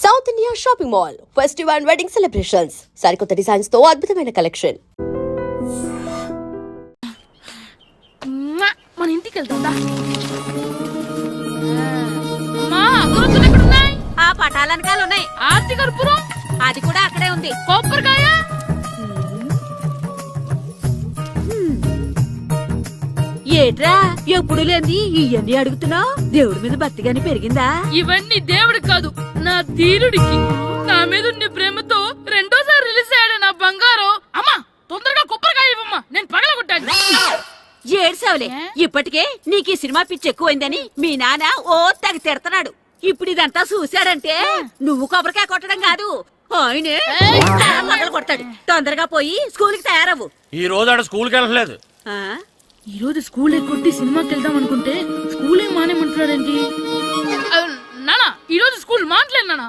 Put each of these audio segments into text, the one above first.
South India shopping mall festive and wedding celebrations సరికొత్త designs తో అద్భుతమైన కలెక్షన్. మన ఇంటికి వెళ్తా. ఆ పటాలనకాలు ఉన్నాయి. ఆర్తి కర్పూరం అది కూడా అక్కడే ఉంది. కొబ్బరికాయ ఏట్రా ఎప్పుడు లేని ఇవన్నీ అడుగుతున్నావు? దేవుడి మీద భక్తిగాని పెరిగిందా? ఇవన్నీ దేవుడికి కాదు, నా ధీరుడికి. నా మీద ఉన్న ప్రేమతో రెండోసారి రిలీజ్ అయ్యాడు నా బంగారం. అమ్మా తొందరగా కొబ్బరికాయ ఇవ్వమ్మా, నేను పగలగొట్టాను. ఏడ్సావులే, ఇప్పటికే నీకు ఈ సినిమా పిచ్చి ఎక్కువైందని మీ నాన్న ఓ తెగ తిడతాడు. ఇప్పుడు ఇదంతా చూశాడంటే నువ్వు కొబ్బరికాయ కొట్టడం కాదు, ఆయనే పగలు కొడతాడు. తొందరగా పోయి స్కూల్ కి తయారవ్వు. ఈ రోజు ఆడ స్కూల్కి వెళ్ళలేదు. ఈ రోజు స్కూల్ ఎక్కొట్టి సినిమాకి వెళ్దాం అనుకుంటే స్కూల్ ఏం మానేమంటున్నాడేంటి? నానా ఈ రోజు స్కూల్ మానట్లేదు నానా.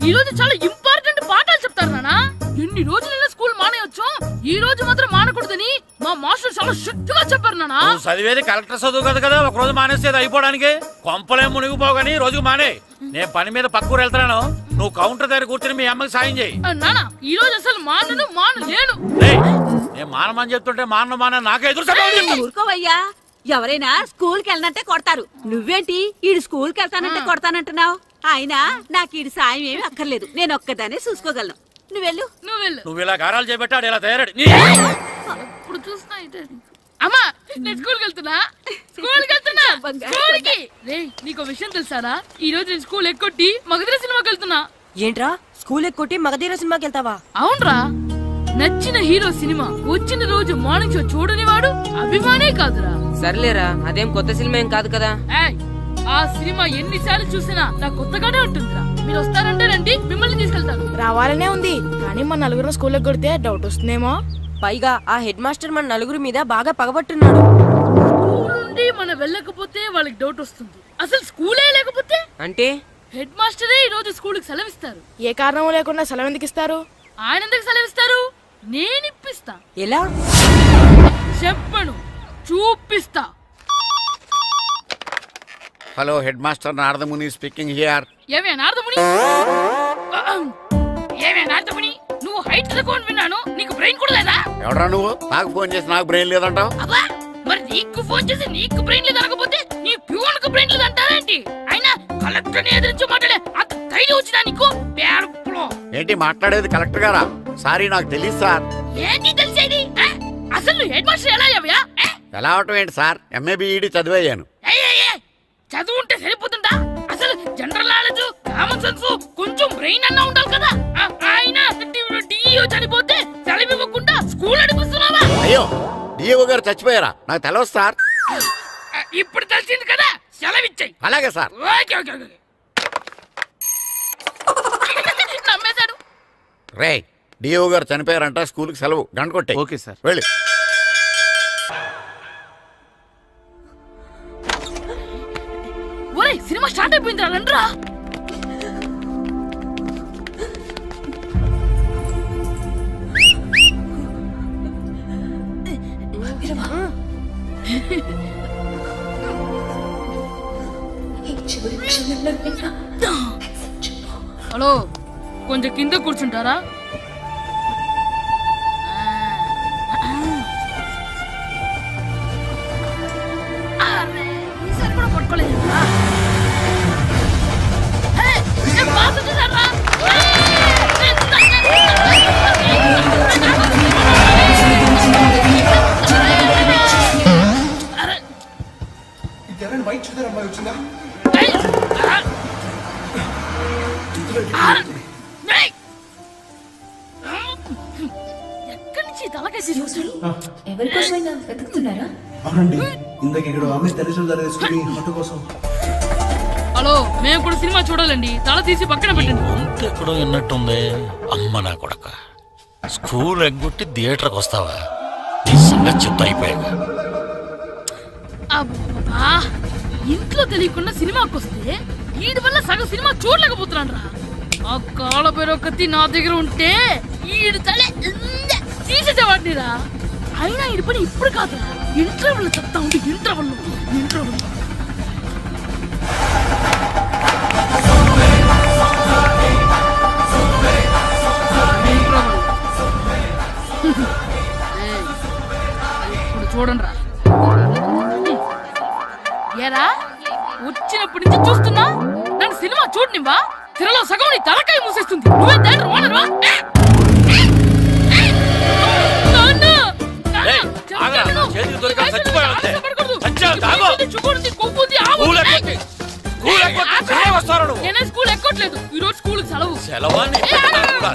ఈ రోజు చాలా ఇంపార్టెంట్ పాఠాలు చెప్తారు నానా. ఎన్ని రోజులైనా స్కూల్ మానేయొచ్చు, ఈ రోజు మాత్రం మానకూడదని మా మాస్టర్ చాలా స్ట్రిక్ట్ గా చెప్పారు నానా. చదివేది కలెక్టర్ చదువు కదా కదా, ఒక రోజు మానేసేది అయిపోవడానికి. కొంపలేం మునిగిపోగాని రోజు మానే. నేను పని మీద పక్కూరు వెళ్తున్నాను, నువ్వు కౌంటర్ దగ్గర కూర్చొని మీ అమ్మకి సాయం చేయి. నానా ఈ రోజు అసలు మానలేను. నేను మానమని చెప్తుంటే మాన నాకే ఎదురు. ఊరుకోవయ్యా, ఎవరైనా స్కూల్ కి వెళ్ళనంటే కొడతారు. నువ్వేంటి ఈడు స్కూల్ కి వెళ్తానంటే కొడతానంటున్నావు? అయినా నాకు ఈడు సాయం ఏమి అక్కర్లేదు, నేను ఒక్కదానే చూసుకోగలను. నువ్వెళ్ళు. నువ్వు ఇలా గారాలు చేపెట్టాడు ఇలా తయారాడు. ఇప్పుడు చూస్తున్నా అమ్మా, నేను స్కూల్కి వెళ్తున్నా. నీకు విషయం తెలుసారా? ఈ రోజు నేను స్కూల్ ఎక్కొట్టి మగధీర సినిమాకి వెళ్తున్నా. ఏంట్రా స్కూల్ ఎక్కొట్టి మగధీర సినిమాకి వెళ్తావా? అవునరా, నచ్చిన హీరో సినిమా వచ్చిన రోజు మార్నింగ్ షో చూడని వాడు అభిమానే కాదురా. సర్లేరా, అదేం కొత్త సినిమా ఏం కాదు కదా. ఆ సినిమా ఎన్నిసార్లు చూసినా నాకు కొత్తగానే ఉంటుందిరా. మీరు వస్తారంటే రండి, మిమ్మల్ని తీసుకెళ్తాను. రావాలనే ఉంది, కానీ మన నలుగురు స్కూల్కి కొడితే డౌట్ వస్తుందేమో. పైగా ఆ హెడ్ మాస్టర్ మన నలుగురి మీద బాగా పగబట్టున్నాడు. స్కూల్ నుండి మనం వెళ్ళకపోతే వాళ్ళకి డౌట్ వస్తుంది. అసలు స్కూలే లేకపోతే అంటే హెడ్ మాస్టరే ఈ రోజు స్కూల్ కి సెలవిస్తారు. ఏ కారణం లేకుండా సెలవు ఎందుకు ఇస్తారు? ఆయన ఎందుకు సెలవిస్తారు? నేను ఇప్పిస్తా. ఎలా చెప్పను, చూపిస్తా. Hello, head master Naradamuni speaking here. ఏమే నారదముని? నువ్వు హైట్ తక్కువ విన్నాను, నీకు బ్రెయిన్ కూడా లేదా? ఎవడా నువ్వు? నాకు ఫోన్ చేసి నాకు బ్రెయిన్ లేదంటావు? అబ్బా, మరి నీకు ఫోన్ చేసి నీకు బ్రెయిన్ లేదనకపోతే నీ ప్యూన్ కు బ్రెయిన్ లేదంటారేంటి? అయినా కలెక్టర్ ని ఎదిరించి మాట్లాడే అంత ధైర్యం వచ్చినా నీకు? ఏంటి మాట్లాడేది? కలెక్టర్ గారా? సారీ, నాకు తెలియదు సార్. ఏంటి తెలిసేది? అసలు హెడ్ మాస్టర్ ఎలా అయ్యావా? ఎలా అవటం ఏంటి సార్, ఎంఏ బిఈడి చదివయ్యాను. చదువు ఉంటే సరిపోతుందా? అసలు జనరల్ నాలెడ్జ్, కామన్ సెన్స్, కొంచెం బ్రెయిన్ అన్నా ఉండాలి కదా. ఆయన డిఇఓ చనిపోతే సెలవివ్వకుండా స్కూల్ నడిపిస్తున్నావా? అయ్యో, డిఇఓ గారు చచ్చిపోయారా? నాకు తెలవదు సార్. ఇప్పుడు తెలిసింది కదా, సెలవిచ్చాయి. అలాగే సార్. నమ్మేశాడు. రే, డిఇఓ గారు చనిపోయారంట, స్కూల్కి సెలవు, గంట కొట్టే. Okay sir. వెళ్ళి. ఒరేయ్, సినిమా స్టార్ట్ అయిపోయిందిరా, రండ్రా. హలో, కొంచెం కింద కూర్చుంటారా? ఈసారి కూడా పట్టుకోలేదు. ఎక్కడి నుంచి తలకాయ తీసుకొచ్చాడు? ఎవరికోసమైనా వెతుకుతున్నారా? అవునండి, ఇందాక ఇక్కడ అమ్మాయి తల్లిదండ్రులు తీసుకుని ఆటో కోసం. హలో, మేము కూడా సినిమా చూడాలండి, తల తీసి పక్కన పెట్టండి. ఎక్కడో విన్నట్టుంది. అమ్మ నా కొడక, స్కూల్ ఎగ్గొట్టి థియేటర్కి వస్తావా? నీ సంగతి చెప్తా అయిపోయాక. అబ్బా, ఇంట్లో తెలియకుండా సినిమాకి వస్తే వీడి వల్ల సగం సినిమా చూడలేకపోతున్నాను రా. ఆ కాళ్ళ పేరొకతి నా దగ్గర ఉంటే ఈడు తలే తీసేసేవాడిని రా. అయినా ఈడి పని ఇప్పుడు కాదురా, ఇంటర్వెల్ చెప్తా ఉంటే ఇంటర్వెల్ చూడనివ్వా తెరలో సగం నీ తలకాయ మూసేస్తుంది నువ్వే థియేటర్ ఓనరా ఏయ్, ఆగరా, చేతికి దొరికా చచ్చిపోయావు అంతే. చచ్చావు, తాగు. స్కూల్ ఎక్కొద్ది. స్కూల్ ఎక్కొద్ది. సెలవు వస్తారా నువ్వు? నేనే స్కూల్ ఎక్కట్లేదు ఈ రోజు స్కూల్ సెలవు సెలవా నీ పెద్దదాన్ని కూడా.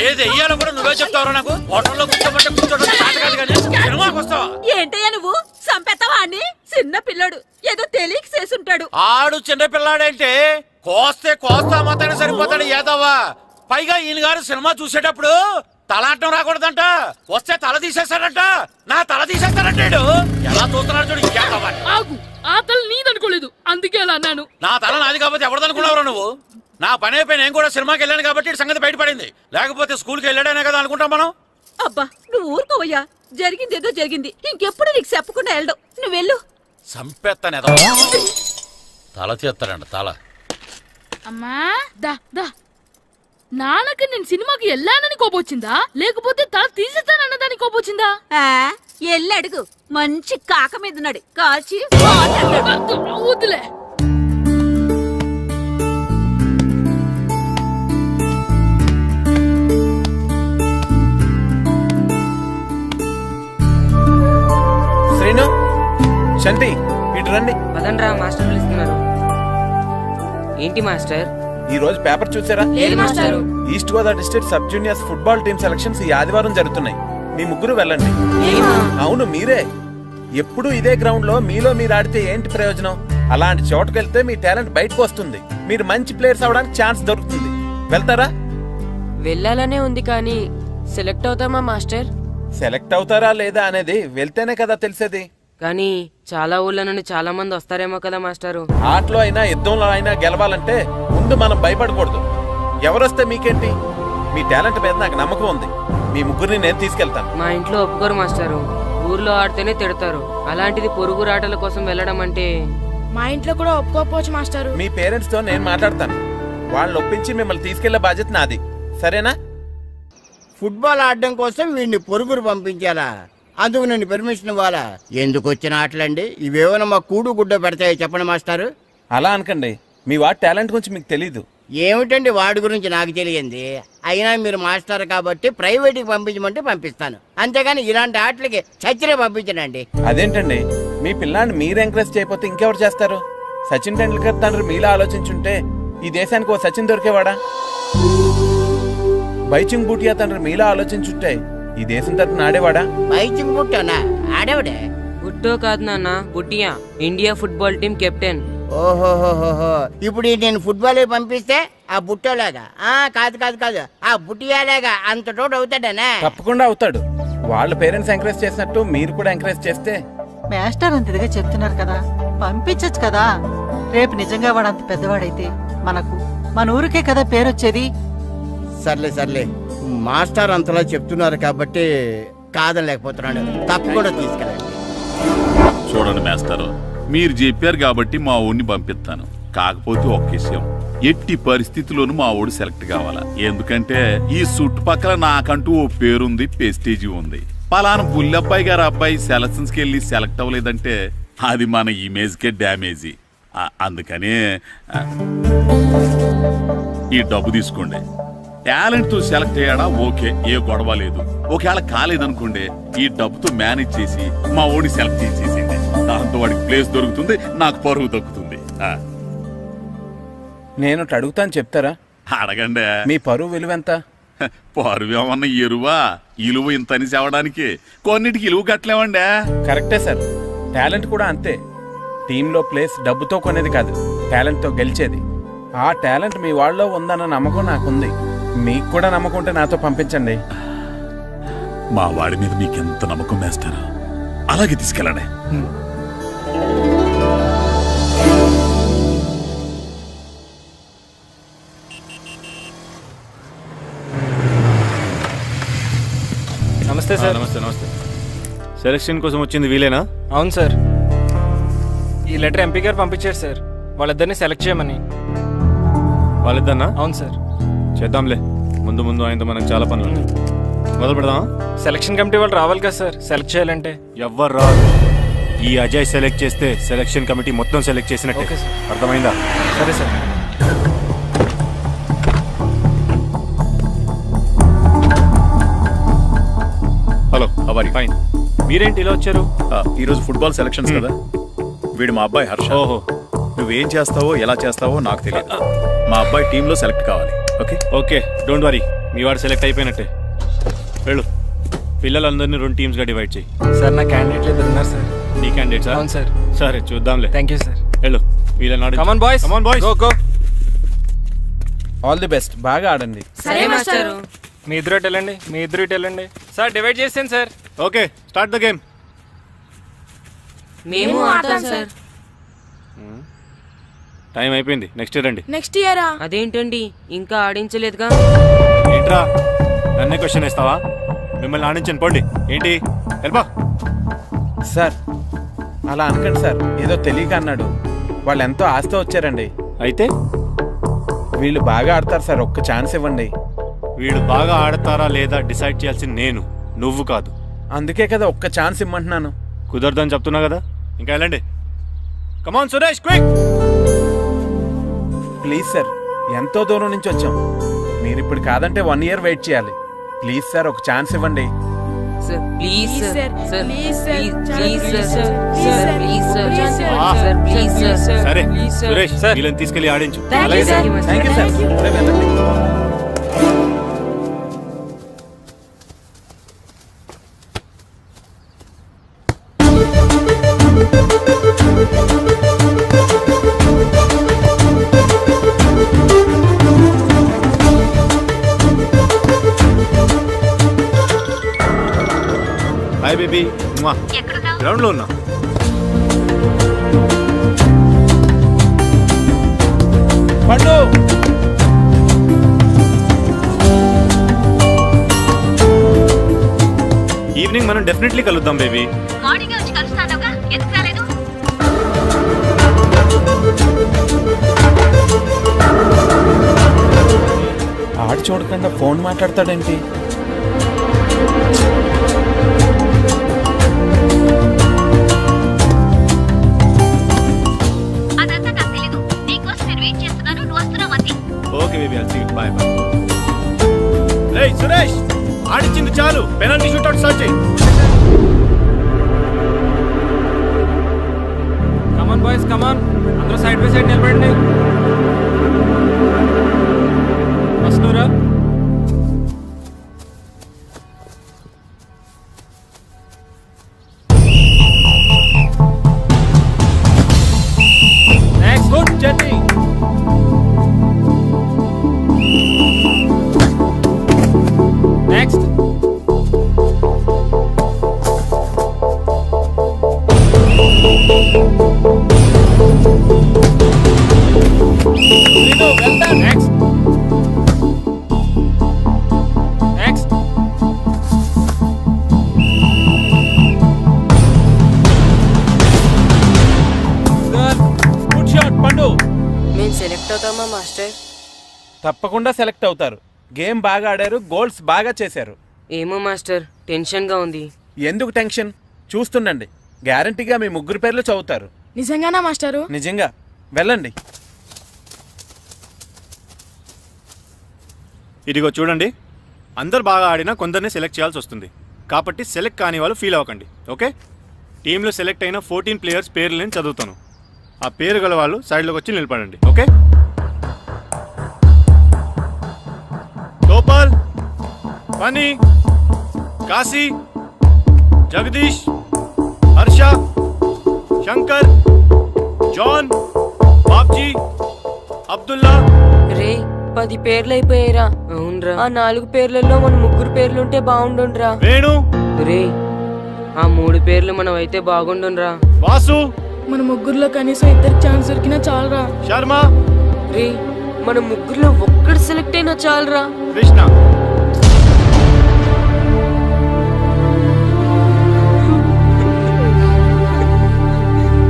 ఏది వెయ్యాలో కూడా నువ్వే చెప్తావరా నాకు? హోటల్లో కూర్చోమంటే కూర్చోడం చేత కాదు కానీ సినిమాకి వస్తావా? ఏంటయ్యా నువ్వు సంపెత్తవా అని చిన్న పిల్లడు ఏదో తెలియక చేసుంటాడు. ఆడు చిన్న పిల్లాడంటే కోస్తే కోస్తా మాత్రమే సరిపోతాడు ఏదవ్వా. పైగా ఈయన గారు సినిమా చూసేటప్పుడు తలాటం రాకూడదంట, వస్తే తల తీసేస్తాడంట. నా తల తీసేస్తాడంటాడు. ఎలా చూస్తున్నాడు చూడు. ఇంకేదవ్వా ఆగు ఆ తల నీదనుకోలేదు అందుకే అలా అన్నాను. నా తల నాది కాబట్టి ఎవరిదనుకున్నావురా నువ్వు? నా పని అయిపోయి నేను కూడా సినిమాకి వెళ్ళాను కాబట్టి ఈ సంగతి బయటపడింది. లేకపోతే స్కూల్కి వెళ్ళాడనే కదా అనుకుంటాం మనం. అబ్బా నువ్వు ఊరుకోవయ్యా, జరిగింది ఏదో జరిగింది, ఇంకెప్పుడు నీకు చెప్పకుండా వెళ్ళడం. నువ్వు వెళ్ళు. సంపెత్తనే తల తీస్తాడంట తల. అమ్మా దా దా నాన్నకి నేను సినిమాకి వెళ్ళానని కోపొచ్చిందా లేకపోతే తల తీసేస్తానన్నదాని కోపొచ్చిందా? ఎల్లు అడుగు, మంచి కాక మీద ఉన్నాడు కాల్చి వద్దులే. శ్రీను, శంటి, ఇటు రండి. పదండ్రా మాస్టర్ పిలుస్తున్నారు. ఏంటి మాస్టర్? ఈ రోజు పేపర్ చూసారా? లేదు master. East Godavari district sub juniors football team selections ఈ ఆదివారం జరుగుతున్నాయి. మీ ముగ్గురు వెళ్ళండి. అవును మీరే. ఎప్పుడు ఇదే గ్రౌండ్ లో మీలో మీరు ఆడితే ఏంటి ప్రయోజనం? అలాంటి చోటుకు వెళ్తే మీ టాలెంట్ బయటకు వస్తుంది. మీరు మంచి ప్లేయర్స్ అవడానికి ఛాన్స్ దొరుకుతుంది. వెళ్తారా? వెళ్ళాలనే ఉంది కానీ సెలెక్ట్ అవుతామా మాస్టర్? సెలెక్ట్ అవుతారా లేదా అనేది వెళ్తేనే కదా తెలిసేది. కానీ చాలా ఊళ్ళ నుండి చాలా మంది వస్తారేమో కదా మాస్టారు. ఆటలో అయినా యుద్ధంలో అయినా గెలవాలంటే ముందు మనం భయపడకూడదు. ఎవరొస్తే మీకేంటి? మీ టాలెంట్ మీద నాకు నమ్మకం ఉంది. మీ ముగ్గురిని నేను తీసుకెళ్తాను. మా ఇంట్లో ఒప్పుకోరు మాస్టారు. ఊర్లో ఆడితేనే తిడతారు. అలాంటిది పొరుగురు ఆటల కోసం వెళ్ళడం అంటే మా ఇంట్లో కూడా ఒప్పుకోకపోవచ్చు మాస్టారు. మీ పేరెంట్స్ తో నేను మాట్లాడతాను. వాళ్ళని ఒప్పించి మిమ్మల్ని తీసుకెళ్లే బాధ్యత నాది. సరేనా? ఫుట్బాల్ ఆడడం కోసం వీడిని పొరుగురు పంపించాలా? అందుకు నేను పర్మిషన్ ఇవ్వాలా? ఎందుకు వచ్చిన ఆటలండి ఇవేమైనా మా కూడు గుడ్డ పెడతాయో చెప్పండి మాస్టారు. అలా అనకండి. మీ వాడి టాలెంట్ గురించి మీకు తెలీదు. ఏమిటండి వాడి గురించి నాకు తెలియంది? అయినా మీరు మాస్టర్ కాబట్టి ప్రైవేట్కి పంపించమంటే పంపిస్తాను, అంతేగాని ఇలాంటి ఆటలకి చచ్చిరే పంపించనండి. అదేంటండి, మీ పిల్లాన్ని మీరు ఎంకరేజ్ చేయకపోతే ఇంకెవరు చేస్తారు? సచిన్ టెండూల్కర్ తండ్రి మీలా ఆలోచించుంటే ఈ దేశానికి ఓ సచిన్ దొరికేవాడా? బైచింగ్ బూటియా తండ్రి మీలా ఆలోచించుంటే ఈ దేశం తరపున ఆడేవాడా? బైచింగ్ బుట్టనా ఆడేవాడే? బుట్టో కాదు నాన్న, Bhutia. India football team captain. ఓహోహోహో, ఇప్పుడు నేను ఫుట్బాల్ పంపిస్తే ఆ బుట్టోలాగా కాదు కాదు కాదు ఆ బుట్టియాలాగా అంత తోడు అవుతాడనా? తప్పకుండా అవుతాడు. వాళ్ళ పేరెంట్స్ ఎంకరేజ్ చేసినట్టు మీరు కూడా ఎంకరేజ్ చేస్తే. మాస్టర్ అంత ఇదిగా చెప్తున్నారు కదా, పంపించచ్చు కదా. రేపు నిజంగా వాడు అంత పెద్దవాడైతే మన ఊరికే కదా పేరొచ్చేది. సర్లే సర్లే, మాస్టర్ అంతలా చెప్తున్నారు కాబట్టి కాదనలేకపోతున్నాడు. తప్పకుండా తీసుకెళ్ళండి. చూడండి మాస్టారు, మీరు చెప్పారు కాబట్టి మా ఊడిని పంపిస్తాను. కాకపోతే ఒక్క విషయం, ఎట్టి పరిస్థితుల్లోనూ మా ఊడు సెలెక్ట్ కావాలా. ఎందుకంటే ఈ చుట్టుపక్కల నాకంటూ ఓ పేరుంది, పెస్టేజీ ఉంది. పలానా బుల్లబ్బాయి గారు అబ్బాయి సెలక్షన్స్కి వెళ్ళి సెలెక్ట్ అవ్వలేదంటే అది మన ఇమేజ్కే డ్యామేజీ. అందుకనే ఈ డబ్బు తీసుకోండి. టాలెంట్ తో సెలెక్ట్ అయ్యాడా ఓకే, ఏ గొడవ లేదు. ఒకవేళ కాలేదనుకోండి, ఈ డబ్బుతో మేనేజ్ చేసి మా ఓడిని సెలెక్ట్ చేసేసింది. దాంతో వాడికి ప్లేస్ దొరుకుతుంది, నాకు పరువు దక్కుతుంది. నేను అడుగుతాను, చెప్తారా? అడగండి. మీ పరువు విలువ ఎంత? పరువు ఏమన్నా ఎరువా? ఇలువ ఇంతని చెప్పడానికి కొన్నిటికి ఇలువ కట్టలేమండి. కరెక్టే సార్. టాలెంట్ కూడా అంతే. టీంలో ప్లేస్ డబ్బుతో కొనేది కాదు, టాలెంట్ తో గెలిచేది. ఆ టాలెంట్ మీ వాళ్ళలో ఉందన్న నమ్మకం నాకుంది. మీకు కూడా నమ్మకం ఉంటే నాతో పంపించండి. మా వాడి మీద మీకెంత నమ్మకం వేస్తారా? అలాగే తీసుకెళ్ళండి. నమస్తే సార్. నమస్తే నమస్తే. సెలక్షన్ కోసం వచ్చింది వీలేనా? అవును సార్. ఈ లెటర్ ఎంపీ గారు పంపించారు సార్, వాళ్ళిద్దరిని సెలెక్ట్ చేయమని. వాళ్ళిద్దన్నా? అవును సార్. చేద్దాంలే, ముందు ముందు ఆయనతో మనకు చాలా పనులు ఉన్నాయి. మొదలు పెడదామా? సెలక్షన్ కమిటీ వాళ్ళు రావాలి కదా సార్ సెలెక్ట్ చేయాలంటే. ఎవ్వరు రాదు. ఈ అజయ్ సెలెక్ట్ చేస్తే సెలక్షన్ కమిటీ మొత్తం సెలెక్ట్ చేసినట్టే. Okay sir. అర్థమైందా? సరే సార్. మీరేంటి ఇలా వచ్చారు? ఈ రోజు ఫుట్బాల్ సెలక్షన్స్ కదా, వీడు మా అబ్బాయి హర్ష. ఓహో, నువ్వేం చేస్తావో ఎలా చేస్తావో నాకు తెలియదు. మా అబ్బాయి టీంలో సెలెక్ట్ కావాలి. ఓకే ఓకే, డోంట్ వరీ, మీ వాడు సెలెక్ట్ అయిపోయినట్టే. వెళ్ళు, పిల్లలందరినీ 2 టీమ్స్గా డివైడ్ చేయి. సార్ నా క్యాండిడేట్లు ఇద్దరు ఉన్నారు సార్. నీ క్యాండిడేట్ సార్? అవును సార్. సరే చూద్దాంలే. Thank you sir. వెళ్ళు, వీళ్ళని Come on, boys. Come on boys, go go. All the best, బాగా ఆడండి. సరే మాస్టారు. మీ ఇద్దరు ఇటు వెళ్ళండి, మీ ఇద్దరు ఇటు వెళ్ళండి. సార్ డివైడ్ చేసాను sir. Okay, start the game. మేము ఆడతాం సార్. టైం అయిపోయింది, నెక్స్ట్ ఇయర్ రండి. నెక్స్ట్ ఇయరా? అదేంటండి ఇంకా ఆడించలేదుగా? ఏంట్రా నన్నే క్వశ్చన్ వేస్తావా? మిమ్మల్ని ఆడించండి, పోండి. ఏంటి వెళ్ళబా. సార్ అలా అనకండి సార్, ఏదో తెలియక అన్నాడు. వాళ్ళు ఎంతో ఆస్తి వచ్చారండి. అయితే వీళ్ళు బాగా ఆడతారు సార్, ఒక్క ఛాన్స్ ఇవ్వండి. వీడు బాగా ఆడతారా లేదా డిసైడ్ చేయాల్సింది నేను, నువ్వు కాదు. అందుకే కదా ఒక్క ఛాన్స్ ఇమ్మంటున్నాను. కుదరదని చెప్తున్నా కదా, ఇంకా వెళ్ళండి. Come on Suresh, quick. Please sir, ఎంతో దూరం నుంచి వచ్చాం. మీరు ఇప్పుడు కాదంటే 1 year వెయిట్ చేయాలి. ప్లీజ్ సార్, ఒక ఛాన్స్ ఇవ్వండి. Sir please sir, sir please sir, please please sir, sir, sir please sir, ఆ. Sir please sir. సరే ప్లీజ్ సార్. సురేష్, వీళ్ళని తీసుకెళ్ళి ఆడించు. అలాగే సార్. Thank you sir. ఇప్పుడే వెళ్ళండి. హాయ్ బేబీ, గ్రౌండ్ లో ఉన్నా. పండు, ఈవినింగ్ మనం డెఫినెట్లీ కలుద్దాం బేబీ. మార్నింగ్ వచ్చి కలుస్తానుగా, ఎందుకు రాలేదు? ఆడు చూడకుండా ఫోన్ మాట్లాడతాడేంటి? అదంతా నాకు తెలీదు. నీకోసం నేను వెయిట్ చేస్తున్నాను, నువ్వు వస్తున్నావు అంతే. Okay baby, I'll see you. Bye bye. రేయ్ సురేష్, ఆడించింది చాలు, పెనల్టీ షూట్అవుట్ స్టార్ట్ చేయి. కమాన్ బాయ్స్, కమాన్, అందరూ సైడ్ బై సైడ్ నిలబడండి. వస్తున్నారా? Next, good journey. Next. Next. Next. Good shot పండు. మేము సెలెక్ట్ అవుతామా మాస్టర్? తప్పకుండా సెలెక్ట్ అవుతారు. గేమ్ బాగా ఆడారు, గోల్స్ బాగా చేశారు. ఏమో మాస్టర్, టెన్షన్ గా ఉంది. ఎందుకు టెన్షన్? చూస్తుండండి, గ్యారంటీగా మీ 3 పేర్లు చదువుతారు. నిజంగానా మాస్టారు? నిజంగా. వెళ్ళండి. ఇదిగో చూడండి, అందరు బాగా ఆడినా కొందరిని సెలెక్ట్ చేయాల్సి వస్తుంది. కాబట్టి సెలెక్ట్ కాని వాళ్ళు ఫీల్ అవ్వకండి, ఓకే? టీంలో సెలెక్ట్ అయిన 14 ప్లేయర్స్ పేర్లు నేను చదువుతాను. ఆ పేరు గల వాళ్ళు సైడ్లోకి వచ్చి నిలబడండి, ఓకే? గోపాల్, ఫనీ, కాశీ, జగదీష్, హర్ష, శంకర్, జాన్, బాబ్జీ, అబ్దుల్లా. రే 10 పేర్లు అయిపోయారా? అవునరా, ఆ 4 పేర్లలో మన 3 పేర్లుంటే బాగుండుండ్రా. వేణు, రే ఆ 3 పేర్లు మనం అయితే బాగుండుండ్రా. వాసు, మన ముగ్గురులో కనీసం 2 ఛాన్స్ దొరికినా చాలరా. శర్మ, రే మన 3లో ఒక్కడు సెలెక్ట్ అయినా చాలరా. Krishna.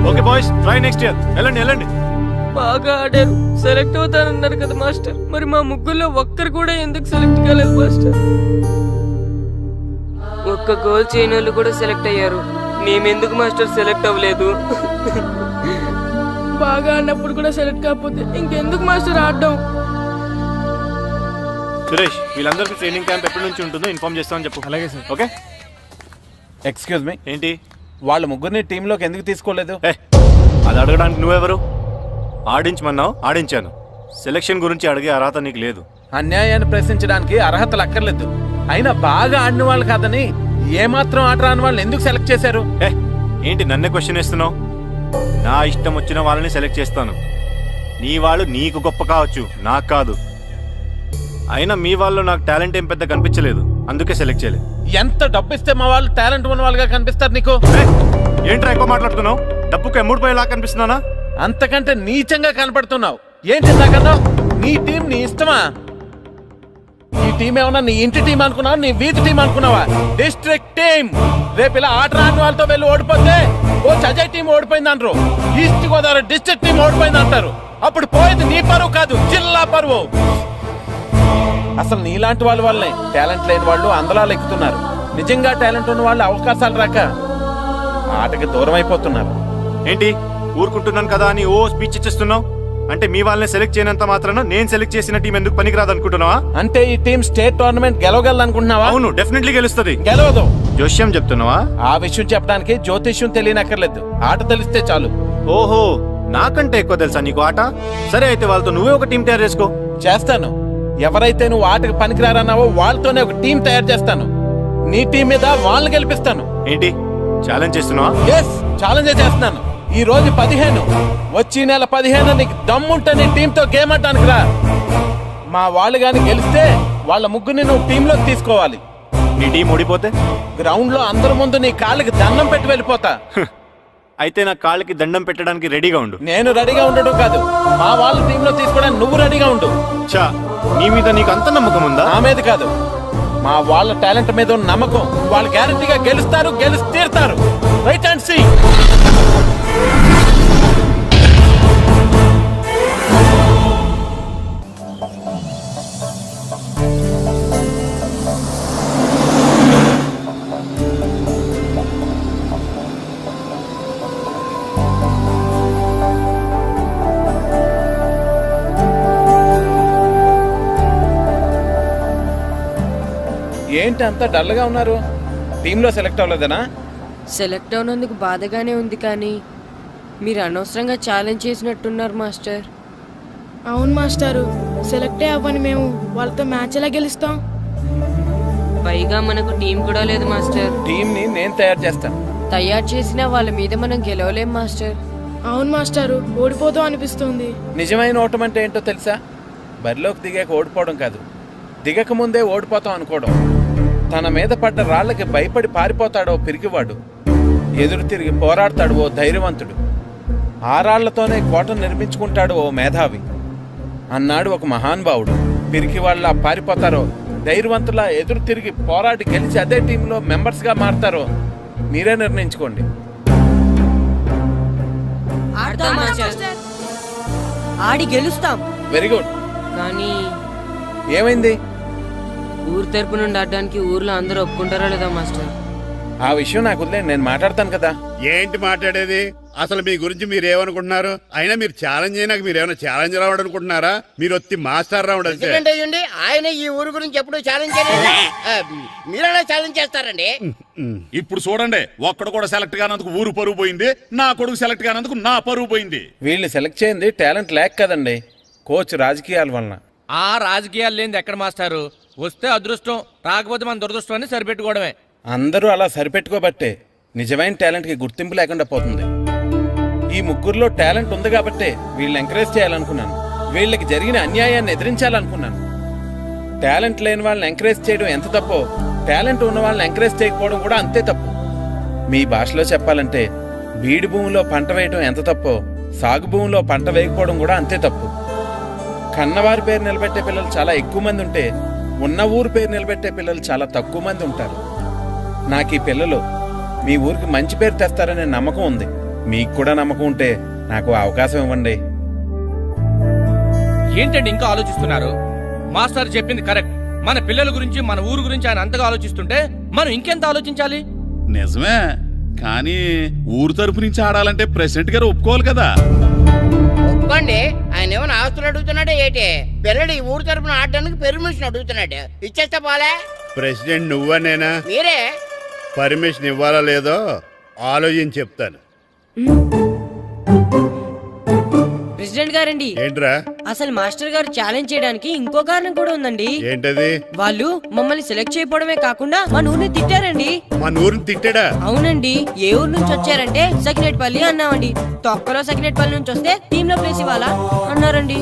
Okay boys, try next year. వెళ్ళండి వెళ్ళండి. బాగా ఆడారు, సెలెక్ట్ అవుతారన్నారు కదా మాస్టర్. మరి మా 3లో ఒక్కరు కూడా ఎందుకు సెలెక్ట్ కాలేదు మాస్టర్? ఒక్క గోల్ చేయని వాళ్ళు కూడా సెలెక్ట్ అయ్యారు, మేమెందుకు మాస్టర్ సెలెక్ట్ అవ్వలేదు? బాగా ఆడినప్పుడు కూడా సెలెక్ట్ కాకపోతే ఇంకెందుకు మాస్టర్ ఆడడం? సురేష్, వీళ్ళందరికీ ట్రైనింగ్ క్యాంప్ ఎప్పటి నుంచి ఉంటుందో ఇన్ఫార్మ్ చేస్తామని చెప్పు. అలాగే సార్. ఓకే. ఎక్స్క్యూజ్ మీ, ఏంటి? వాళ్ళ ముగ్గురిని టీంలోకి ఎందుకు తీసుకోలేదు? అది అడగడానికి నువ్వెవరు? ఆడించమన్నావు, ఆడించాను. సెలక్షన్ గురించి అడిగే అర్హత నీకు లేదు. అన్యాయాన్ని ప్రశ్నించడానికి అర్హతలు అక్కర్లేదు. అయినా బాగా ఆడిన వాళ్ళు కాదని ఏమాత్రం ఆట రాని వాళ్ళని ఎందుకు సెలెక్ట్ చేశారు? ఏంటి నన్నే క్వశ్చన్ ఇస్తున్నావు? నా ఇష్టం వచ్చిన వాళ్ళని సెలెక్ట్ చేస్తాను. నీ వాళ్ళు నీకు గొప్ప కావచ్చు, నాకు కాదు. అయినా మీ వాళ్ళు నాకు టాలెంట్ ఏం పెద్ద కనిపించలేదు, అందుకే సెలెక్ట్ చేయలేదు. ఎంత డబ్బు ఇస్తే మా వాళ్ళు టాలెంట్ ఉన్న వాళ్ళుగా కనిపిస్తారు నీకు? ఏంట్రా ఎక్కువ మాట్లాడుతున్నావు? డబ్బుకు ఎమ్ముడిపోయేలా కనిపిస్తున్నానా? అంతకంటే నీచంగా కనపడుతున్నావు. ఏంటి నాకన్నా? నీ టీం నీ ఇష్టమా? ఈ టీం ఏమన్నా నీ ఇంటి టీం అనుకున్నావా, నీ వీధి టీం అనుకున్నావా? District team. రేపు ఇలా ఆట రాని వాళ్ళతో వెళ్ళి ఓడిపోతే కోచ్ అజయ్ టీం ఓడిపోయింది అంటారు, ఈస్ట్ గోదావరి డిస్ట్రిక్ట్ టీం ఓడిపోయింది అంటారు. అప్పుడు పోయేది నీ పరువు కాదు, జిల్లా పరువు. అసలు నీలాంటి వాళ్ళ వల్లే టాలెంట్ లేని వాళ్ళు అందలాలు ఎక్కుతున్నారు. నిజంగా టాలెంట్ ఉన్న వాళ్ళు అవకాశాలు రాక ఆటకి దూరం అయిపోతున్నారు. ఏంటి ఊరుకుంటున్నాను కదా అని ఓ స్పీచ్ ఇచ్చేస్తున్నావు? అంటే మీ వాళ్ళని సెలెక్ట్ చేయనంత మాత్రాన నేను సెలెక్ట్ చేసిన టీం ఎందుకు పనికిరాదు అనుకుంటున్నావా? అంటే ఈ టీం స్టేట్ టోర్నమెంట్ గెలవగలనుకుంటున్నావా? అవును, డెఫినెట్లీ గెలుస్తుంది. గెలవదు. జోష్యం చెప్తున్నావా? ఆ విషయం చెప్పడానికి జ్యోతిష్యం తెలియనక్కర్లేదు, ఆట తెలిస్తే చాలు. ఓహో, నాకంటే ఎక్కువ తెలుసా నీకు ఆట? సరే అయితే వాళ్ళతో నువ్వే ఒక టీం తయారు చేసుకో. చేస్తాను. ఎవరైతే నువ్వు ఆటకు పనికిరారన్నావో వాళ్ళతోనే ఒక టీం తయారు చేస్తాను. నీ టీం మీద వాళ్ళని గెలిపిస్తాను. ఏంటి ఛాలెంజ్ చేస్తున్నావా? ఎస్, ఛాలెంజ్ చేస్తున్నాను. ఈ రోజు 15, వచ్చే నెల 15 నీకు దమ్ముంటే నీ టీంతో గేమ్ ఆడటానికి రా. మా వాళ్ళు గాని గెలిస్తే వాళ్ళ ముగ్గురిని నువ్వు టీంలోకి తీసుకోవాలి. నీ టీం ఓడిపోతే గ్రౌండ్ లో అందరి ముందు నీ కాళ్ళకి దండం పెట్టి వెళ్ళిపోతా. అయితే నా కాళ్ళకి దండం పెట్టడానికి రెడీగా ఉండు. నేను రెడీగా ఉండడం కాదు, మా వాళ్ళ టీంలో తీసుకోవడానికి నువ్వు రెడీగా ఉండు. చా, నీ మీద నీకు అంత నమ్మకం ఉందా? నా మీద కాదు, మా వాళ్ళ టాలెంట్ మీద ఉన్న నమ్మకం. వాళ్ళు గ్యారంటీగా గెలుస్తారు, గెలిచి తీరుతారు. Right and see. ఏంటి అంత డల్గా ఉన్నారు? టీంలో సెలెక్ట్ అవ్వలేదనా? సెలెక్ట్ అవునందుకు బాధగానే ఉంది, కానీ మీరు అనవసరంగా ఛాలెంజ్ చేసినట్టున్నారు మాస్టర్. అవును మాస్టారు, సెలెక్టే అవ్వని మేము వాళ్ళతో మ్యాచ్ ఎలా గెలుస్తాం? పైగా మనకు టీం కూడా లేదు మాస్టర్. టీంని నేను తయారు చేస్తాను. తయారు చేసిన వాళ్ళ మీద మనం గెలవలేం మాస్టర్. అవును మాస్టారు, ఓడిపోతాం అనిపిస్తుంది. నిజమైన ఓటం అంటే ఏంటో తెలుసా? బరిలోకి దిగాక ఓడిపోవడం కాదు, దిగక ముందే ఓడిపోతాం అనుకోవడం. తన మీద పడ్డ రాళ్ళకి భయపడి పారిపోతాడో పిరికివాడు, ఎదురు తిరిగి పోరాడతాడు ఓ ధైర్యవంతుడు, ఆ రాళ్లతోనే కోటను నిర్మించుకుంటాడు ఓ మేధావి అన్నాడు ఒక మహానుభావుడు. పిరికి వాళ్ళ పారిపోతారో ధైర్యవంతులా ఎదురు తిరిగి పోరాడి గెలిచి అదే టీంలో మెంబర్స్గా మారతారో మీరే నిర్ణయించుకోండి. ఆడి గెలుస్తాం. Very good. కానీ ఏమైంది? ఊరు తరపు నుండి ఆడడానికి ఊర్లో అందరూ ఒప్పుకుంటారా లేదా మాస్టర్? ఆ విషయం నాకు వదిలే, నేను మాట్లాడతాను కదా. ఏంటి మాట్లాడేది? అసలు మీ గురించి మీరు ఏమనుకుంటున్నారు? అయినా మీరు ఛాలెంజ్ అయినాక మీరు ఏమైనా ఛాలెంజ్ రావడం అనుకుంటున్నారా? మీరు వచ్చి మాస్టర్ రావడం అంతే. ఆయన ఈ ఊరు గురించి ఎప్పుడు ఛాలెంజ్ మీరెలా ఛాలెంజ్ చేస్తారండి? ఇప్పుడు చూడండి, ఒక్కడు కూడా సెలెక్ట్ కానందుకు ఊరు పరువు పోయింది, నా కొడుకు సెలెక్ట్ కానందుకు నా పరువు పోయింది. వీళ్ళు సెలెక్ట్ చేయింది టాలెంట్ లేక కదండి, కోచ్ రాజకీయాల వలన. ఆ రాజకీయాలు లేనిది ఎక్కడ మాస్టారు? వస్తే అదృష్టం, రాకపోతే మన దురదృష్టం అని సరిపెట్టుకోవడమే. అందరూ అలా సరిపెట్టుకోబట్టే నిజమైన టాలెంట్కి గుర్తింపు లేకుండా పోతుంది. ఈ ముగ్గురులో టాలెంట్ ఉంది కాబట్టే వీళ్ళని ఎంకరేజ్ చేయాలనుకున్నాను, వీళ్ళకి జరిగిన అన్యాయాన్ని ఎదిరించాలనుకున్నాను. టాలెంట్ లేని వాళ్ళని ఎంకరేజ్ చేయడం ఎంత తప్పో, టాలెంట్ ఉన్న వాళ్ళని ఎంకరేజ్ చేయకపోవడం కూడా అంతే తప్పు. మీ భాషలో చెప్పాలంటే బీడు భూమిలో పంట వేయడం ఎంత తప్పో, సాగు భూమిలో పంట వేయకపోవడం కూడా అంతే తప్పు. కన్నవారి పేరు నిలబెట్టే పిల్లలు చాలా ఎక్కువ మంది ఉంటే, ఉన్న ఊరు పేరు నిలబెట్టే పిల్లలు చాలా తక్కువ మంది ఉంటారు. నాకు ఈ పిల్లలు మీ ఊరికి మంచి పేరు తెస్తారనే నమ్మకం ఉంది. మీకు కూడా నమ్మకం ఉంటే నాకు అవకాశం ఇవ్వండి. ఏంటండి ఇంకా ఆలోచిస్తున్నారు? మాస్టర్ చెప్పింది కరెక్ట్. మన పిల్లల గురించి, మన ఊరు గురించి ఆయన అంతగా ఆలోచిస్తుంటే మనం ఇంకెంత ఆలోచించాలి? నిజమే, కానీ ఊరు తరపు నుంచి ఆడాలంటే ప్రెసిడెంట్ గారు ఒప్పుకోవాలి కదా. ఒప్పుకోండి. ఆయన ఏమైనా ఆస్తులు అడుగుతున్నాడే ఏంటి? పిల్లడు ఈ ఊరు తరపున ఆడడానికి పెర్మిషన్ అడుగుతున్నాడు, ఇచ్చేస్తే పోలే. ప్రెసిడెంట్ నువ్వా నేనా? మీరే. పర్మిషన్ ఇవ్వాలా లేదో ఆలోచించి చెప్తాను. ప్రెసిడెంట్ గారండి, ఏంట్రా? అసలు మాస్టర్ గారు ఛాలెంజ్ చేయడానికి ఇంకో కారణం కూడా ఉందండి. ఏంటది? వాళ్ళు మమ్మల్ని సెలెక్ట్ చేయకపోవడమే కాకుండా మా ఊరిని తిట్టారండి. మన ఊరిని తిట్టాడా? అవునండి. ఏ ఊరు నుంచి వచ్చారంటే సకినేట్పల్లి అన్నామండి. తొక్కలో సకినేట్పల్లి నుంచి వస్తే టీమ్ లో ప్లేస్ ఇవ్వాలా అన్నారండి.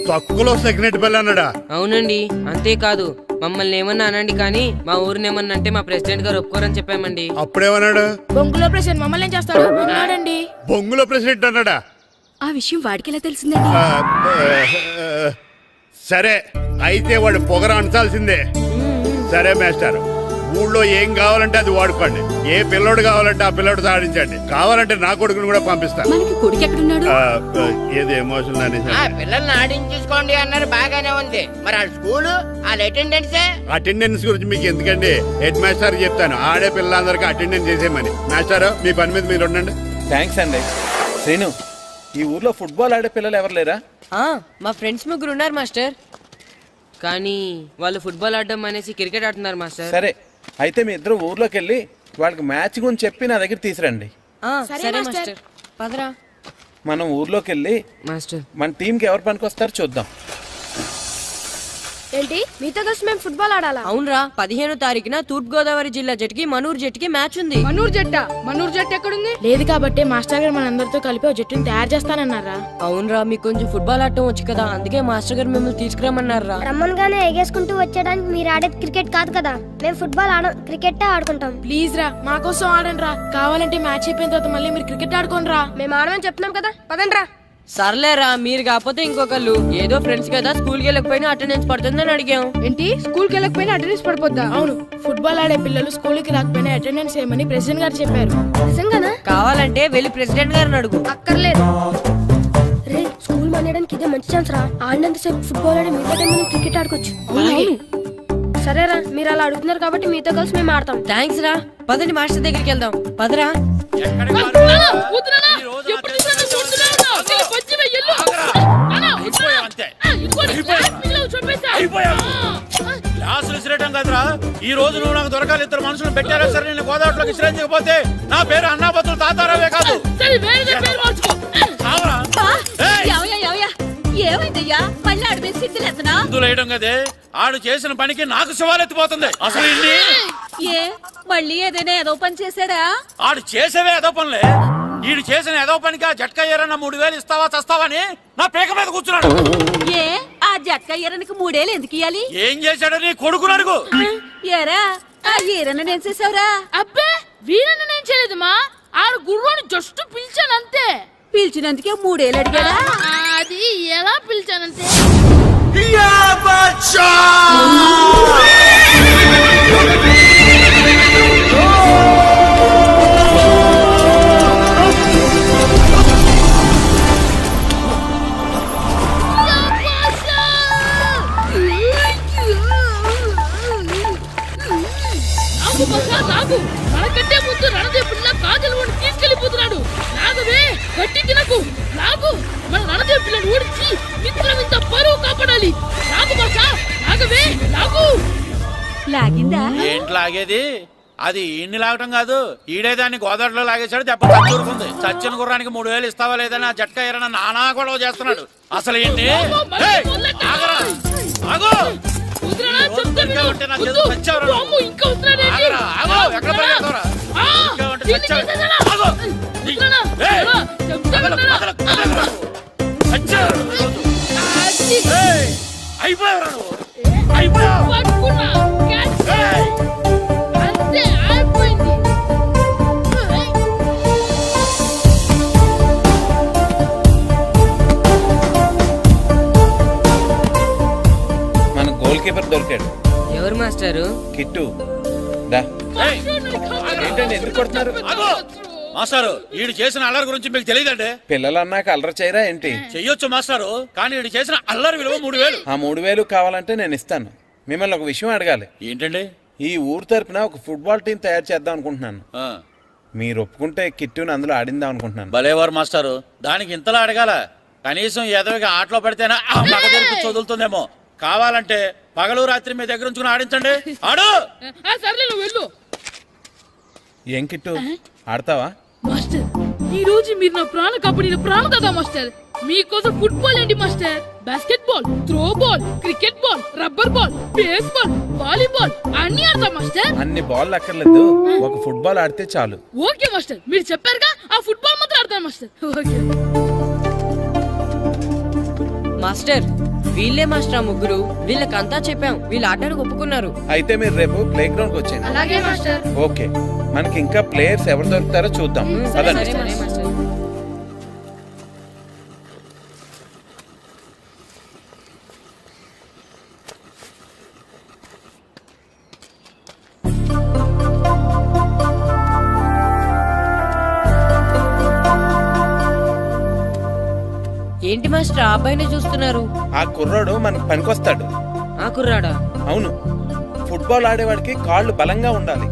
తక్కువలో సెకండ్ బెల్ అన్నాడా? అవునండి. అంతేకాదు మమ్మల్ని ఏమన్నా అనండి కానీ మా ఊరిని ఏమన్నా అంటే మా ప్రెసిడెంట్ గారు ఒప్పుకోరని చెప్పామండి. అప్పుడేమన్నాడు? బొంగులో ప్రెసిడెంట్ మమ్మల్ని ఏం చేస్తాడు అన్నాడండి. బొంగులో ప్రెసిడెంట్ అన్నాడా? ఆ విషయం వాడికి ఎలా తెలిసిందండి? సరే అయితే వాడు పొగర అంచాల్సిందే. సరే మాస్టర్, ఊళ్ళో ఏం కావాలంటే అది వాడుకోండి. ఏ పిల్లోడు కావాలంటే ఆ పిల్లోడు ఆడించండి. కావాలంటే నా కొడుకుని కూడా పంపిస్తాను. మనకి కొడుకు ఎక్కడున్నాడు? ఏది ఎమోషన్ అనేసి పిల్లల్ని ఆడించేసుకోండి అన్నారు, బాగానే ఉంది. మరి ఆ స్కూలు వాళ్ళ అటెండెన్స్ గురించి మీకు ఎందుకండి, హెడ్ మాస్టర్ చెప్తాను. ఆడే పిల్లలందరికీ అటెండెన్స్ చేసేయమని. మాస్టర్ మీ పని మీద మీరు ఉండండి. థ్యాంక్స్ అండి. శ్రీను, ఈ ఊర్లో ఫుట్బాల్ ఆడే పిల్లలు ఎవరు లేరా? మా ఫ్రెండ్స్ ముగ్గురు ఉన్నారు మాస్టర్, కానీ వాళ్ళు ఫుట్బాల్ ఆడడం అనేసి క్రికెట్ ఆడుతున్నారు మాస్టర్. సరే అయితే మీ ఇద్దరు ఊర్లోకి వెళ్ళి వాళ్ళకి మ్యాచ్ గురించి చెప్పి నా దగ్గర తీసురండి. సరే మాస్టర్, పదరా. మనం ఊర్లోకి వెళ్ళి మాస్టర్ మన టీంకి ఎవరు పనికొస్తారో చూద్దాం. ఏంటి మీతో కలిసి మేము ఫుట్బాల్ ఆడాలా? అవునరా, 15వ తారీఖున తూర్పు గోదావరి జిల్లా జట్టుకి మనూరు జట్టుకి మ్యాచ్ ఉంది. మనూరు జట్టు ఎక్కడుంది? లేదు కాబట్టి మాస్టర్ గారు మనందరితో కలిపి ఓ జట్టుని తయారు చేస్తానన్నారా? అవునరా, మీకు కొంచెం ఫుట్బాల్ ఆడటం వచ్చు కదా, అందుకే మాస్టర్ గారు మిమ్మల్ని తీసుకురమ్మన్నారా. రమ్మన్గానే ఎగేసుకుంటూ వచ్చేయడానికి మీరు ఆడేది క్రికెట్ కాదు కదా. మేము ఫుట్బాల్ ఆడం, క్రికెట్ ఆడుకుంటాం. ప్లీజ్ రా, మా కోసం ఆడండి రా. కావాలంటే మ్యాచ్ అయిపోయిన తర్వాత మళ్ళీ మీరు క్రికెట్ ఆడుకోండి రా. మేము ఆడమని చెప్తున్నాం కదా, పదండి రా. సర్లేరా, మీరు కాకపోతే ఇంకొకళ్ళు. ఏదో ఫ్రెండ్స్ కదా, స్కూల్కి వెళ్ళకపోయినా అటెండెన్స్ పడుతుందని అడిగాం. ఏంటి స్కూల్కి వెళ్ళకపోయినా అటెండెన్స్ పడిపోద్దా? అవును, ఫుట్బాల్ ఆడే పిల్లలు స్కూల్కి రాకపోయినా అటెండెన్స్ చేయమని ప్రెసిడెంట్ గారు చెప్పారు. నిజంగానా? కావాలంటే వెళ్ళి ప్రెసిడెంట్ గారిని అడుగు. అక్కర్లేదు. రే, స్కూల్ మానేయడానికి ఇదే మంచి ఛాన్స్ రా. ఆడినంతసేపు ఫుట్బాల్ ఆడి మిగతా టైం మనం క్రికెట్ ఆడుకోవచ్చు. సరేరా, మీరు అలా అడుగుతున్నారు కాబట్టి మీతో కలిసి మేము ఆడతాం. థ్యాంక్స్ రా. పదండి మాస్టర్ దగ్గరికి వెళ్దాం. పదరా. క్లాసులు విసిరేయటం కదరా, ఈ రోజు నువ్వు నాకు దొరకాలి. ఇద్దరు మనుషులు పెట్టారా సరే, నేను గోదావరిలోకి విసిరించకపోతే నా పేరు అన్నాబతులు తాతారావే కాదు. ఏమైందయ్యా? మళ్ళీ ఆడిపోయి సిద్ధులేతనా? వేయడం కదే, ఆడు చేసిన పనికి నాకు శివాలెత్తిపోతుంది. అసలు ఇన్ని ఏ మళ్ళీ ఏదైనా ఏదో పని చేశాడా? ఆడు చేసేవే ఏదో పనులే. ఈడు చేసిన ఏదో పనికి ఆ జట్కా ఏరన్న 3000 ఇస్తావా చస్తావని నా పేక మీద కూర్చున్నాడు. ఏ ఆ జట్కా ఈరనికి 3 ఏళ్ళు ఎందుకు ఇయ్యాలి? ఏం చేశాడో నీ కొడుకుని అడుగు. ఏరా ఆ ఈరన్న నేను చేసావురా? అబ్బే, వీరన్న నేను చేయలేదు మా. ఆడు గుర్రోని జస్ట్ పిలిచాను అంతే. పిలిచినందుకే 3 ఏళ్ళు అడిగాడా? అది ఎలా పిలిచానంటే మనకంటే ముందు రణదేవుడిలా కాజల్ వాడిని తీసుకెళ్లిపోతున్నాడు. నాగవే గట్టి తినకు. నాగు మన రణదేవు పిల్లని ఓడించి మిత్రం ఇంత పరువు కాపాడాలి. నాగు బాసా, నాగవే నాగు. లాగిందా? ఏంటి లాగేది? అది ఈయన్ని లాగటం కాదు, ఈడే దాన్ని గోదావరిలో లాగేశాడు. దెబ్బ చచ్చూరుకుంది. చచ్చిన గుర్రానికి 3000 ఇస్తావా లేదని ఆ జట్కా ఏరన్న నానా గొడవ చేస్తున్నాడు. అసలు ఏంటి? మన గోల్ కీపర్ దొరికాడు. ఎవరు మాస్టారు? కిట్టు దా. ఏంటండి ఎందుకు కొడుతున్నారు? మాస్టారు, ఈడు చేసిన అల్లరి గురించి మీకు తెలియదండి. పిల్లలు అన్నాక అల్లరి చేయరా ఏంటి? చెయ్యొచ్చు మాస్టారు, కానీ ఈడు చేసిన అల్లరి విలువ 3000. ఆ 3000 కావాలంటే నేను ఇస్తాను. మిమ్మల్ని ఒక విషయం అడగాలి. ఏంటండి? ఈ ఊరు తరపున ఒక ఫుట్బాల్ టీం తయారు చేద్దాం అనుకుంటున్నాను. మీరు ఒప్పుకుంటే కిట్టుని అందులో ఆడిందాం అనుకుంటున్నాను. భలేవారు మాస్టారు, దానికి ఇంతలా అడగాల? కనీసం ఎదవిగా ఆటలో పడితేనా మగ తెరిపి వదులుతుందేమో. కావాలంటే పగలు రాత్రి మీ దగ్గర ఉంచుకుని ఆడించండి. ఆడు. సర్లే, నువ్వు వెళ్ళు. ఏం కిట్టు ఆడతావా? మాస్టర్ ఈ రోజు మీరు నా ప్రాణ కబడ్డీ ప్రాణ కదా మాస్టర్. మీకోసం ఫుట్బాల్ ఏంటి master, basket ball, throw ball, cricket ball, rubber ball, base ball, volleyball అన్ని ఆడతా మాస్టర్. అన్ని బాల్ అక్కర్లేదు, ఒక ఫుట్బాల్ ఆడితే చాలు. ఓకే మాస్టర్, మీరు చెప్పారుగా ఆ ఫుట్బాల్ మాత్రం ఆడతాను మాస్టర్. ఓకే మాస్టర్ వీళ్ళే మాస్టర్ ఆ ముగ్గురు, వీళ్ళకంతా చెప్పాం, వీళ్ళు ఆడడానికి ఒప్పుకున్నారు. అయితే మీరు రేపు ప్లే గ్రౌండ్ కి వచ్చేయండి. అలాగే మాస్టర్. ఓకే, మనకి ఇంకా ప్లేయర్స్ ఎవరు దొరుకుతారో చూద్దాం. పదండి. సరే మాస్టర్. ఏంటి మాస్టర్ ఆ అబ్బాయినే చూస్తున్నారు? ఆ కుర్రాడు మనకు పనికొస్తాడు. ఆ కుర్రాడా? అవును, ఫుట్బాల్ ఆడేవాడికి కాళ్ళు బలంగా ఉండాలి.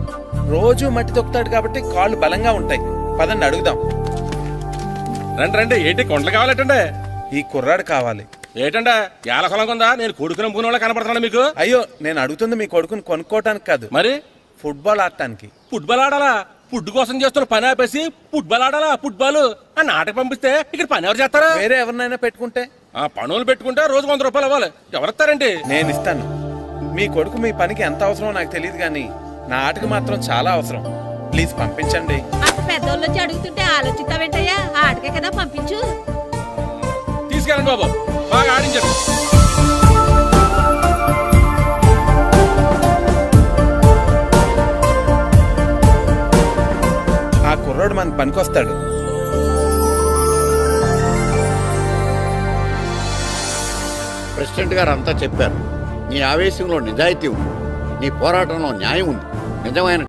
రోజు మట్టి తొక్కుతాడు కాబట్టి కాళ్ళు బలంగా ఉంటాయి. పదండి అడుగుదాం. రండి రండి, ఏంటి కొండలు కావాలటండి? ఈ కుర్రాడు కావాలి. ఏంటంటే ఏలకొలం ఉందా? నేను కొడుకుని పూన కనపడుతున్నా మీకు? అయ్యో, నేను అడుగుతుంది మీ కొడుకుని కొనుక్కోవటానికి కాదు, మరి ఫుట్బాల్ ఆడటానికి. ఫుట్బాల్ ఆడాలా? ఫుడ్ కోసం చేస్తున్న పని ఆపేసి ఫుట్బాల్ ఆడాలా? ఫుట్బాల్ ఆ నాటకి పంపిస్తే ఇక్కడ పని ఎవరు చేస్తారా? వేరే ఎవరినైనా పెట్టుకుంటే? ఆ పనులు పెట్టుకుంటే రోజు 100 రూపాయలు ఇవ్వాలి. ఎవరిస్తారండి? నేను ఇస్తాను. మీ కొడుకు మీ పనికి ఎంత అవసరమో నాకు తెలియదు, కానీ నా ఆటకు మాత్రం చాలా అవసరం. ప్లీజ్ పంపించండి. అంత పెద్దోళ్ళు వచ్చి అడుగుతుంటే ఆలోచిస్తావేంటయ్యా? ఆటకే కదా పంపించు. తీసుకెళ్ళండి బాబు, బాగా ఆడించండి. ఆ కుర్రాడు మనకు పనికొస్తాడు. ప్రెసిడెంట్ గారు అంతా చెప్పారు. నీ ఆవేశంలో నిజాయితీ ఉంది, నీ పోరాటంలో న్యాయం ఉంది. నిజమైన